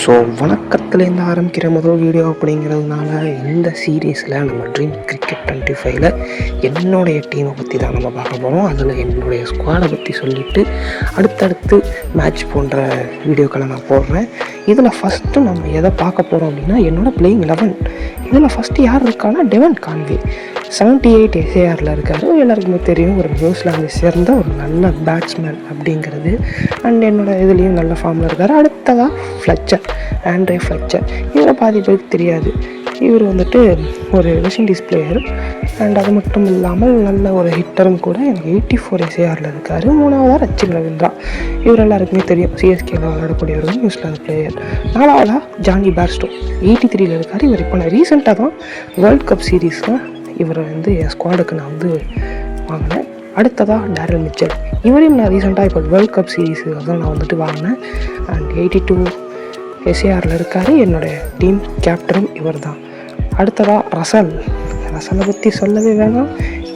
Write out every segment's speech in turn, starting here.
So வணக்கத்துலேருந்து ஆரம்பிக்கிற முதல் video அப்படிங்கிறதுனால இந்த சீரீஸில் நம்ம ட்ரீம் கிரிக்கெட் 25ல் என்னுடைய டீமை பற்றி தான் நம்ம பார்க்க போகிறோம். அதில் என்னுடைய ஸ்குவாடை பற்றி சொல்லிவிட்டு அடுத்தடுத்து மேட்ச் போன்ற வீடியோக்களை நான் போடுறேன். இதில் ஃபஸ்ட்டு நம்ம எதை பார்க்க போகிறோம் அப்படின்னா என்னோடய பிளேயிங் 11. இதில் ஃபஸ்ட்டு யார் இருக்கான்னா டெவன் கான்வே 78 SARல இருக்கார். எல்லாருக்குமே தெரியும், ஒரு நியூசிலாந்தை சேர்ந்த ஒரு நல்ல பேட்ஸ்மேன் அப்படிங்கிறது. அண்ட் என்னோடய இதுலேயும் நல்ல ஃபார்மில் இருக்கார். அடுத்ததாக ஆண்ட்ரே ஃப்ளெச்சர். இவரை பாதி பேருக்கு தெரியாது. இவர் வந்துட்டு ஒரு வெஸ்ட் இண்டீஸ் பிளேயர். அண்ட் அது மட்டும் இல்லாமல் நல்ல ஒரு ஹிட்டரும் கூட. எனக்கு 84 SARல இருக்கார். மூணாவதாக ரச்சின் ரவீந்திரா. இவர் எல்லாருக்குமே தெரியும், சிஎஸ்கேல விளையாடக்கூடிய ஒரு நியூசிலாந்து பிளேயர். நாலாவதாக ஜானி பேர்ஸ்டோ 83ல் இருக்கார். இவர் இப்போ நான் ரீசெண்டாக தான் வேர்ல்ட் கப் சீரீஸில் இவரை என் ஸ்குவாடுக்கு நான் வாங்கினேன். அடுத்ததாக டேரல் மிச்சல். இவரையும் நான் ரீசெண்டாக இப்போ வேர்ல்ட் கப் சீரீஸுக்கு தான் நான் வாங்கினேன். அண்ட் 82 SARல இருக்கார். என்னுடைய டீம் கேப்டனும் இவர் தான். அடுத்ததாக ரசலை பற்றி சொல்லவே வேணாம்,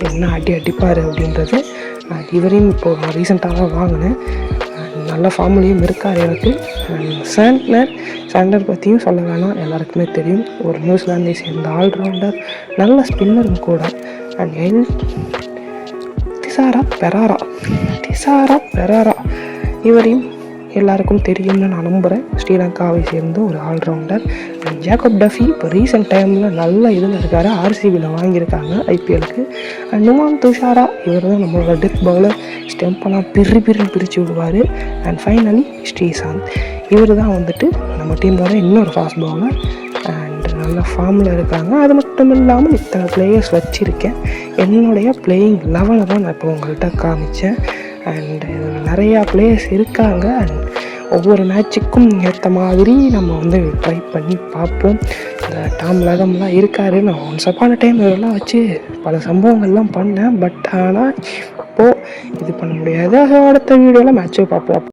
என்ன அடிப்பார் அப்படின்றது. இவரையும் இப்போது நான் ரீசெண்டாக தான் வாங்கினேன். நல்ல ஃபார்ம்லேயும் இருக்கார் எனக்கு. சாண்ட்லர் பற்றியும் சொல்ல வேணாம், எல்லாருக்குமே தெரியும், ஒரு நியூசிலாந்தை சேர்ந்த ஆல்ரவுண்டர், நல்ல ஸ்பின்னரும் கூட. அண்ட் திசாரா பெராரா இவரையும் எல்லாருக்கும் தெரியும்னு நான் நம்புகிறேன். ஸ்ரீலங்காவை சேர்ந்த ஒரு ஆல்ரவுண்டர். அண்ட் ஜேக்கப் டஃபி இப்போ ரீசெண்ட் டைமில் நல்ல இதில் இருக்கார். RCBயில் வாங்கியிருக்காங்க IPLக்கு. அண்ட் நுமான் துஷாரா, இவர் தான் நம்மளோட டெத் பவுலர். ஸ்டெம்பெல்லாம் பிரித்து விடுவார். அண்ட் ஃபைனலி ஸ்ரீசாந்த், இவர் தான் நம்ம டீமோட இன்னொரு ஃபாஸ்ட் பவுலர். அண்ட் நல்ல ஃபார்மில் இருக்காங்க. அது மட்டும் இல்லாமல் இத்தனை பிளேயர்ஸ் வச்சுருக்கேன். என்னுடைய பிளேயிங் 11 தான் நான் இப்போ உங்கள்கிட்ட காமிச்சேன். அண்ட் நிறையா பிளேயர்ஸ் இருக்காங்க. அண்ட் ஒவ்வொரு மேட்சுக்கும் ஏற்ற மாதிரி நம்ம ட்ரை பண்ணி பார்ப்போம். இந்த டாம் லதம்லாம் இருக்கார். நான் ஒன்ஸ் அப்பான டைம் இதெல்லாம் வச்சு பல சம்பவங்கள்லாம் பண்ணேன். பட் ஆனால் இப்போது இது பண்ண முடியாது. அடுத்த வீடியோவில் மேட்ச்சை பார்ப்போம்.